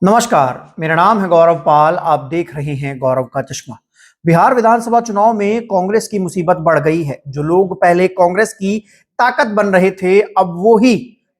नमस्कार, मेरा नाम है गौरव पाल। आप देख रहे हैं गौरव का चश्मा। बिहार विधानसभा चुनाव में कांग्रेस की मुसीबत बढ़ गई है। जो लोग पहले कांग्रेस की ताकत बन रहे थे, अब वो ही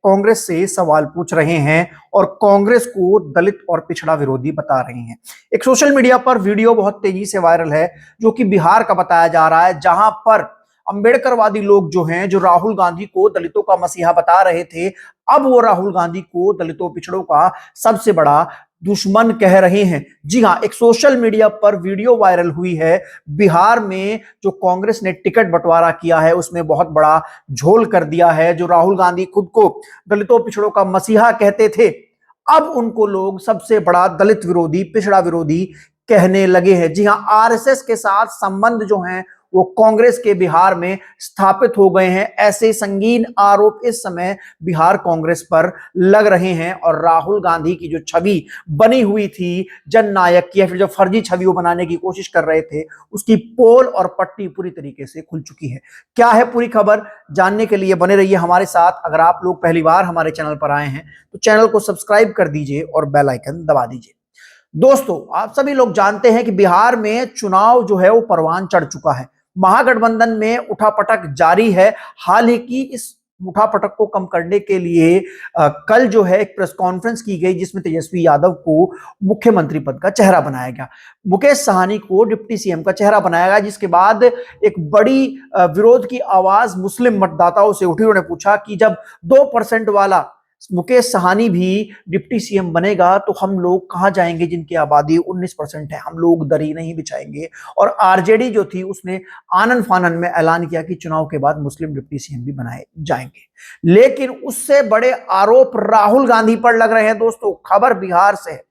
कांग्रेस से सवाल पूछ रहे हैं और कांग्रेस को दलित और पिछड़ा विरोधी बता रहे हैं। एक सोशल मीडिया पर वीडियो बहुत तेजी से वायरल है, जो कि बिहार का बताया जा रहा है, जहां पर अंबेडकरवादी लोग जो हैं, जो राहुल गांधी को दलितों का मसीहा बता रहे थे, अब वो राहुल गांधी को दलितों पिछड़ों का सबसे बड़ा दुश्मन कह रहे हैं। जी हां, एक सोशल मीडिया पर वीडियो वायरल हुई है। बिहार में जो कांग्रेस ने टिकट बंटवारा किया है, उसमें बहुत बड़ा झोल कर दिया है। जो राहुल गांधी खुद को दलितों पिछड़ों का मसीहा कहते थे, अब उनको लोग सबसे बड़ा दलित विरोधी, पिछड़ा विरोधी कहने लगे हैं। जी हां, आरएसएस के साथ संबंध जो हैं वो कांग्रेस के बिहार में स्थापित हो गए हैं। ऐसे संगीन आरोप इस समय बिहार कांग्रेस पर लग रहे हैं और राहुल गांधी की जो छवि बनी हुई थी जननायक की, या फिर जो फर्जी छवि वो बनाने की कोशिश कर रहे थे, उसकी पोल और पट्टी पूरी तरीके से खुल चुकी है। क्या है पूरी खबर, जानने के लिए बने रहिए हमारे साथ। अगर आप लोग पहली बार हमारे चैनल पर आए हैं तो चैनल को सब्सक्राइब कर दीजिए और बेल आइकन दबा दीजिए। दोस्तों, आप सभी लोग जानते हैं कि बिहार में चुनाव जो है वो परवान चढ़ चुका है। महागठबंधन में उठापटक जारी है। हाल ही की इस उठापटक को कम करने के लिए कल जो है एक प्रेस कॉन्फ्रेंस की गई, जिसमें तेजस्वी यादव को मुख्यमंत्री पद का चेहरा बनाया गया, मुकेश सहनी को डिप्टी सीएम का चेहरा बनाया गया। जिसके बाद एक बड़ी विरोध की आवाज मुस्लिम मतदाताओं से उठी। उन्होंने पूछा कि जब 2% वाला मुकेश सहनी भी डिप्टी सीएम बनेगा तो हम लोग कहां जाएंगे, जिनकी आबादी 19% है। हम लोग दरी नहीं बिछाएंगे। और आरजेडी जो थी, उसने आनन फानन में ऐलान किया कि चुनाव के बाद मुस्लिम डिप्टी सीएम भी बनाए जाएंगे। लेकिन उससे बड़े आरोप राहुल गांधी पर लग रहे हैं। दोस्तों, खबर बिहार से है।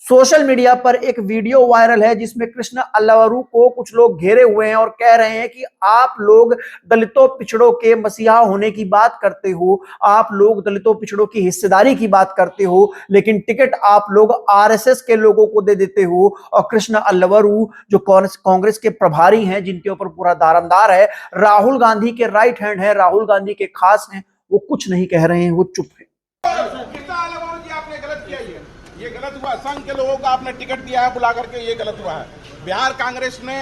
सोशल मीडिया पर एक वीडियो वायरल है, जिसमें कृष्ण अल्लावरू को कुछ लोग घेरे हुए हैं और कह रहे हैं कि आप लोग दलितों पिछड़ों के मसीहा होने की बात करते हो, आप लोग दलितों पिछड़ों की हिस्सेदारी की बात करते हो, लेकिन टिकट आप लोग आरएसएस के लोगों को दे देते हो। और कृष्ण अल्लावरू जो कांग्रेस के प्रभारी हैं, जिनके ऊपर पूरा दारोमदार है, राहुल गांधी के राइट हैंड है, राहुल गांधी के खास हैं, वो कुछ नहीं कह रहे हैं, वो चुप है। आपने गलत किया, ये गलत हुआ। संघ के लोगों को आपने टिकट दिया है बुला करके, ये गलत हुआ है। बिहार कांग्रेस ने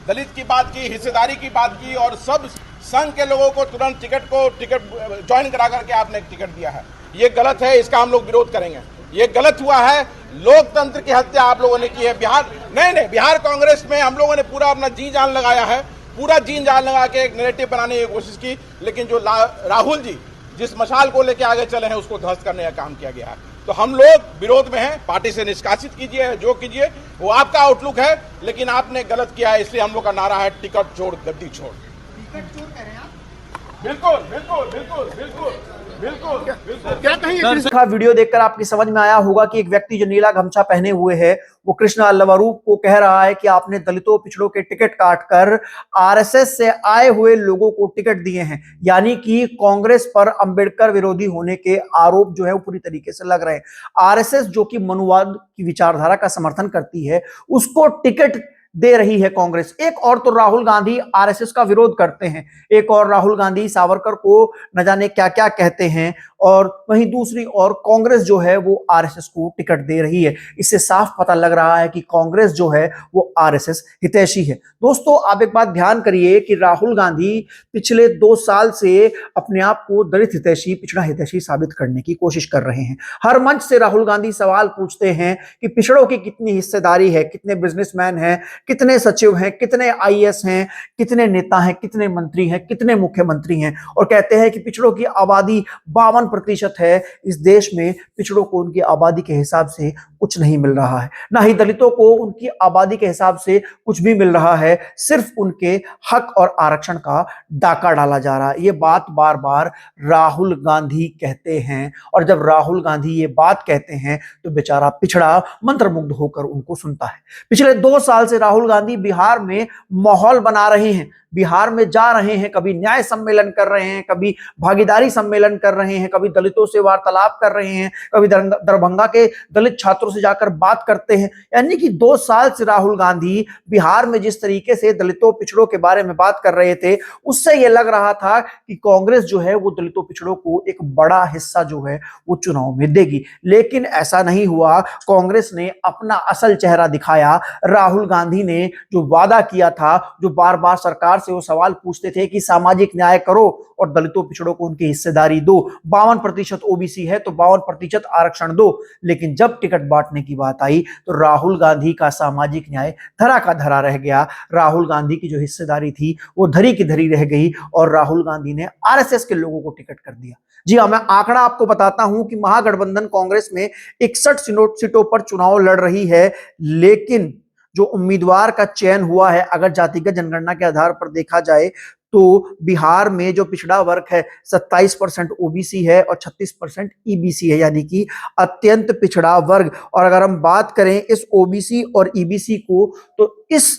दलित की बात की, हिस्सेदारी की बात की और सब संघ के लोगों को तुरंत टिकट ज्वाइन करा करके आपने टिकट दिया है। ये गलत है, इसका हम लोग विरोध करेंगे। ये गलत हुआ है। लोकतंत्र की हत्या आप लोगों ने की है। बिहार कांग्रेस में हम लोगों ने पूरा अपना जी जान लगाया है, पूरा जी जान लगा के एक नैरेटिव बनाने की कोशिश की, लेकिन जो राहुल जी जिस मशाल को लेके आगे चले हैं, उसको ध्वस्त करने का काम किया गया है। तो हम लोग विरोध में हैं। पार्टी से निष्कासित कीजिए, जो कीजिए वो आपका आउटलुक है, लेकिन आपने गलत किया है। इसलिए हम लोग का नारा है, टिकट छोड़ गद्दी छोड़। टिकट छोड़ कह रहे हैं आप? बिल्कुल बिल्कुल बिल्कुल बिल्कुल बिल्कुल बिल्कुल। क्या कहीं वीडियो देखकर आपकी समझ में आया होगा कि एक व्यक्ति जो नीला गमछा पहने हुए है, वो कृष्ण अल्लावरू को कह रहा है कि आपने दलितों पिछड़ों के टिकट काटकर आरएसएस से आए हुए लोगों को टिकट दिए हैं। यानी कि कांग्रेस पर अंबेडकर विरोधी होने के आरोप जो है वो पूरी तरीके से लग रहे हैं। आरएसएस जो कि मनुवाद की विचारधारा का समर्थन करती है, उसको टिकट दे रही है कांग्रेस। एक और तो राहुल गांधी आरएसएस का विरोध करते हैं, एक और राहुल गांधी सावरकर को न जाने क्या क्या कहते हैं, और वहीं दूसरी ओर कांग्रेस जो है वो आरएसएस को टिकट दे रही है। इससे साफ पता लग रहा है कि कांग्रेस जो है वो आरएसएस हितैषी है। दोस्तों, आप एक बात ध्यान करिए कि राहुल गांधी पिछले 2 साल से अपने आप को दलित हितैषी, पिछड़ा हितैषी साबित करने की कोशिश कर रहे हैं। हर मंच से राहुल गांधी सवाल पूछते हैं कि पिछड़ों की कितनी हिस्सेदारी है, कितने बिजनेसमैन हैं, कितने सचिव हैं, कितने आईएएस हैं, कितने नेता हैं, कितने मंत्री हैं, कितने मुख्यमंत्री हैं, और कहते हैं कि पिछड़ों की आबादी 52% है। इस देश में पिछड़ों को उनकी आबादी के हिसाब से कुछ नहीं मिल रहा है, ना ही दलितों को उनकी आबादी के हिसाब से कुछ भी मिल रहा है। सिर्फ उनके हक और आरक्षण का डाका डाला जा रहा है। ये बात बार बार राहुल गांधी कहते हैं, और जब राहुल गांधी ये बात कहते हैं तो बेचारा पिछड़ा मंत्रमुग्ध होकर उनको सुनता है। पिछले 2 साल से राहुल गांधी बिहार में माहौल बना रहे हैं। बिहार में जा रहे हैं, कभी न्याय सम्मेलन कर रहे हैं, कभी भागीदारी सम्मेलन कर रहे हैं, कभी दलितों से वार्तालाप कर रहे हैं, कभी दरभंगा के दलित छात्रों से जाकर बात करते हैं। यानी कि 2 साल से राहुल गांधी बिहार में जिस तरीके से दलितों पिछड़ों के बारे में बात कर रहे थे, उससे यह लग रहा था कि कांग्रेस जो है वो दलितों पिछड़ों को एक बड़ा हिस्सा जो है वो चुनाव में देगी। लेकिन ऐसा नहीं हुआ। कांग्रेस ने अपना असल चेहरा दिखाया। राहुल गांधी ने जो वादा किया था, जो बार बार सरकार से वो सवाल पूछते थे कि सामाजिक न्याय करो और दलितों पिछड़ों को उनकी हिस्सेदारी दो, 52% ओबीसी है तो 52% आरक्षण दो। लेकिन जब टिकट बांटने की बात आई तो राहुल गांधी का सामाजिक न्याय धरा का धरा रह गया। राहुल गांधी की जो हिस्सेदारी थी वो धरी की धरी रह गई और राहुल गांधी ने आरएसएस के लोगों को टिकट कर दिया। जी हां, मैं आंकड़ा आपको बताता हूं कि महागठबंधन कांग्रेस में 61 सीटों पर चुनाव लड़ रही है, लेकिन जो उम्मीदवार का चयन हुआ है, अगर जातिगत जनगणना के आधार पर देखा जाए तो बिहार में जो पिछड़ा वर्ग है 27% ओबीसी है और 36% ईबीसी है, यानी कि अत्यंत पिछड़ा वर्ग। और अगर हम बात करें इस ओबीसी और ईबीसी को, तो इस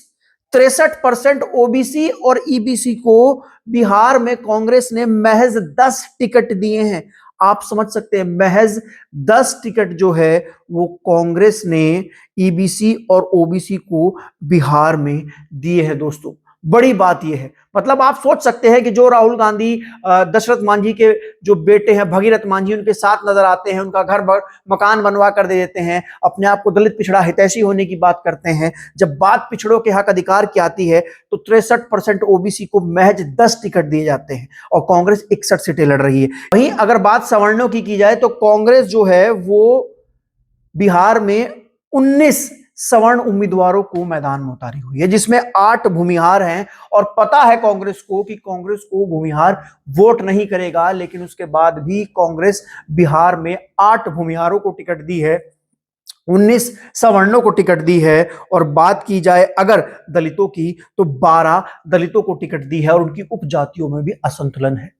63% ओबीसी और ईबीसी को बिहार में कांग्रेस ने महज 10 टिकट दिए हैं। आप समझ सकते हैं, महज 10 टिकट जो है वो कांग्रेस ने ईबीसी और ओबीसी को बिहार में दिए हैं। दोस्तों, बड़ी बात यह है, मतलब आप सोच सकते हैं कि जो राहुल गांधी दशरथ मांझी के जो बेटे हैं भगीरथ मांझी, उनके साथ नजर आते हैं, उनका घर मकान बनवा कर दे देते हैं, अपने आप को दलित पिछड़ा हितैषी होने की बात करते हैं। जब बात पिछड़ों के हक अधिकार की आती है तो 63% ओबीसी को महज 10 टिकट दिए जाते हैं और कांग्रेस 61 सीटें लड़ रही है। वहीं अगर बात सवर्णों की जाए तो कांग्रेस जो है वो बिहार में 19 सवर्ण उम्मीदवारों को मैदान में उतारी हुई है, जिसमें 8 भूमिहार हैं। और पता है कांग्रेस को कि कांग्रेस को भूमिहार वोट नहीं करेगा, लेकिन उसके बाद भी कांग्रेस बिहार में 8 भूमिहारों को टिकट दी है, 19 सवर्णों को टिकट दी है। और बात की जाए अगर दलितों की तो 12 दलितों को टिकट दी है और उनकी उपजातियों में भी असंतुलन है।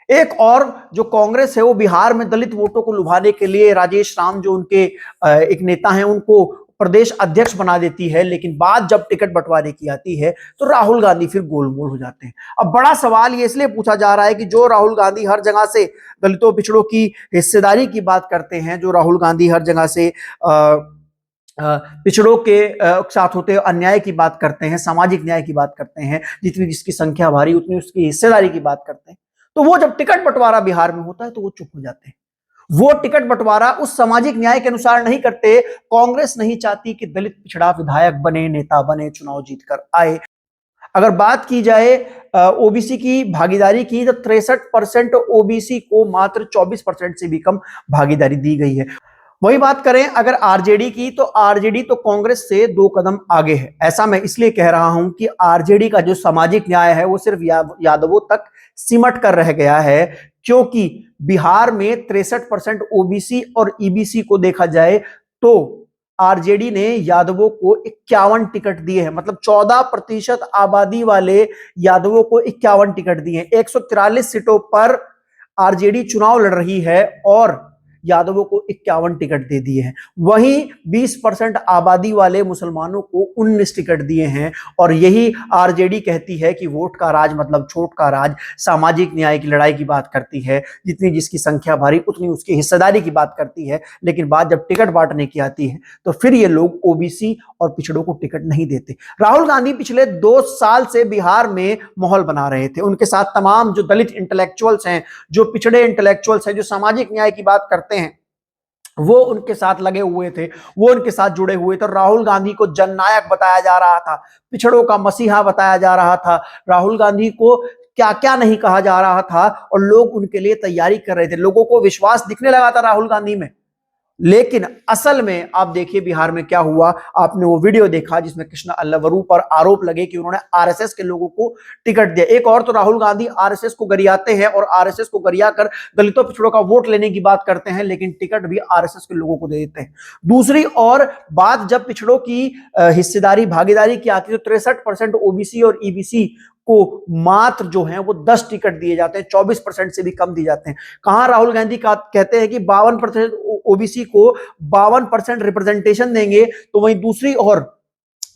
एक और जो कांग्रेस है वो बिहार में दलित वोटों को लुभाने के लिए राजेश राम जो उनके एक नेता हैं उनको प्रदेश अध्यक्ष बना देती है, लेकिन बात जब टिकट बंटवारे की आती है तो राहुल गांधी फिर गोलमोल हो जाते हैं। अब बड़ा सवाल ये इसलिए पूछा जा रहा है कि जो राहुल गांधी हर जगह से दलितों पिछड़ों की हिस्सेदारी की बात करते हैं, जो राहुल गांधी हर जगह से पिछड़ों के साथ होते अन्याय की बात करते हैं, सामाजिक न्याय की बात करते हैं, जितनी जिसकी संख्या भारी उतनी उसकी हिस्सेदारी की बात करते हैं, तो वो जब टिकट बंटवारा बिहार में होता है तो वो चुप हो जाते हैं। वो टिकट बंटवारा उस सामाजिक न्याय के अनुसार नहीं करते। कांग्रेस नहीं चाहती कि दलित पिछड़ा विधायक बने, नेता बने, चुनाव जीतकर आए। अगर बात की जाए ओबीसी की भागीदारी की तो 63% ओबीसी को मात्र 24% से भी कम भागीदारी दी गई है। वही बात करें अगर आरजेडी की, तो आरजेडी तो कांग्रेस से 2 कदम आगे है। ऐसा मैं इसलिए कह रहा हूं कि आरजेडी का जो सामाजिक न्याय है वो सिर्फ यादवों तक सिमट कर रह गया है, क्योंकि बिहार में 63% ओबीसी और ईबीसी को देखा जाए तो आरजेडी ने यादवों को 51 टिकट दिए हैं। मतलब 14% आबादी वाले यादवों को 51 टिकट दिए हैं। 143 सीटों पर आरजेडी चुनाव लड़ रही है और यादवों को 51 टिकट दे दिए हैं। वहीं 20% आबादी वाले मुसलमानों को 19 टिकट दिए हैं। और यही आरजेडी कहती है कि वोट का राज मतलब छोट का राज, सामाजिक न्याय की लड़ाई की बात करती है, जितनी जिसकी संख्या भारी उतनी उसकी हिस्सेदारी की बात करती है। लेकिन बात जब टिकट बांटने की आती है तो फिर ये लोग ओबीसी और पिछड़ों को टिकट नहीं देते। राहुल गांधी पिछले 2 साल से बिहार में माहौल बना रहे थे। उनके साथ तमाम जो दलित इंटेलेक्चुअल्स हैं, जो पिछड़े इंटेलेक्चुअल्स हैं, जो सामाजिक न्याय की बात करते हैं, वो उनके साथ लगे हुए थे, वो उनके साथ जुड़े हुए थे। राहुल गांधी को जननायक बताया जा रहा था, पिछड़ों का मसीहा बताया जा रहा था, राहुल गांधी को क्या क्या नहीं कहा जा रहा था और लोग उनके लिए तैयारी कर रहे थे। लोगों को विश्वास दिखने लगा था राहुल गांधी में। लेकिन असल में आप देखिए बिहार में क्या हुआ। आपने वो वीडियो देखा जिसमें कृष्णा अल्लावरू पर आरोप लगे कि उन्होंने आरएसएस के लोगों को टिकट दिया। एक और तो राहुल गांधी आरएसएस को गरियाते हैं और आरएसएस को गरियाकर दलितों पिछड़ों का वोट लेने की बात करते हैं, लेकिन टिकट भी आरएसएस के लोगों को दे देते हैं। दूसरी और बात जब पिछड़ों की हिस्सेदारी भागीदारी की आती है तो 63% ओबीसी और ईबीसी को मात्र जो है वो 10 टिकट दिए जाते हैं, 24% से भी कम दिए जाते हैं। कहां राहुल गांधी कहते हैं कि 52% ओबीसी को 52% रिप्रेजेंटेशन देंगे, तो वहीं दूसरी ओर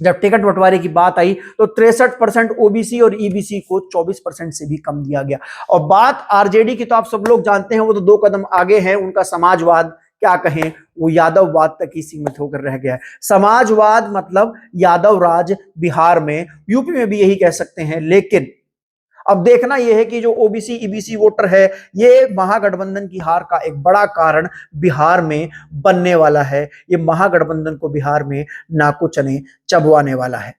जब टिकट बंटवारे की बात आई तो 63% ओबीसी और ईबीसी को 24% से भी कम दिया गया। और बात आरजेडी की तो आप सब लोग जानते हैं, वो तो 2 कदम आगे है। उनका समाजवाद क्या कहें, वो यादववाद तक ही सीमित होकर रह गया है। समाजवाद मतलब यादव राज बिहार में, यूपी में भी यही कह सकते हैं। लेकिन अब देखना यह है कि जो ओबीसी ईबीसी वोटर है, ये महागठबंधन की हार का एक बड़ा कारण बिहार में बनने वाला है। ये महागठबंधन को बिहार में नाको चने चबवाने वाला है।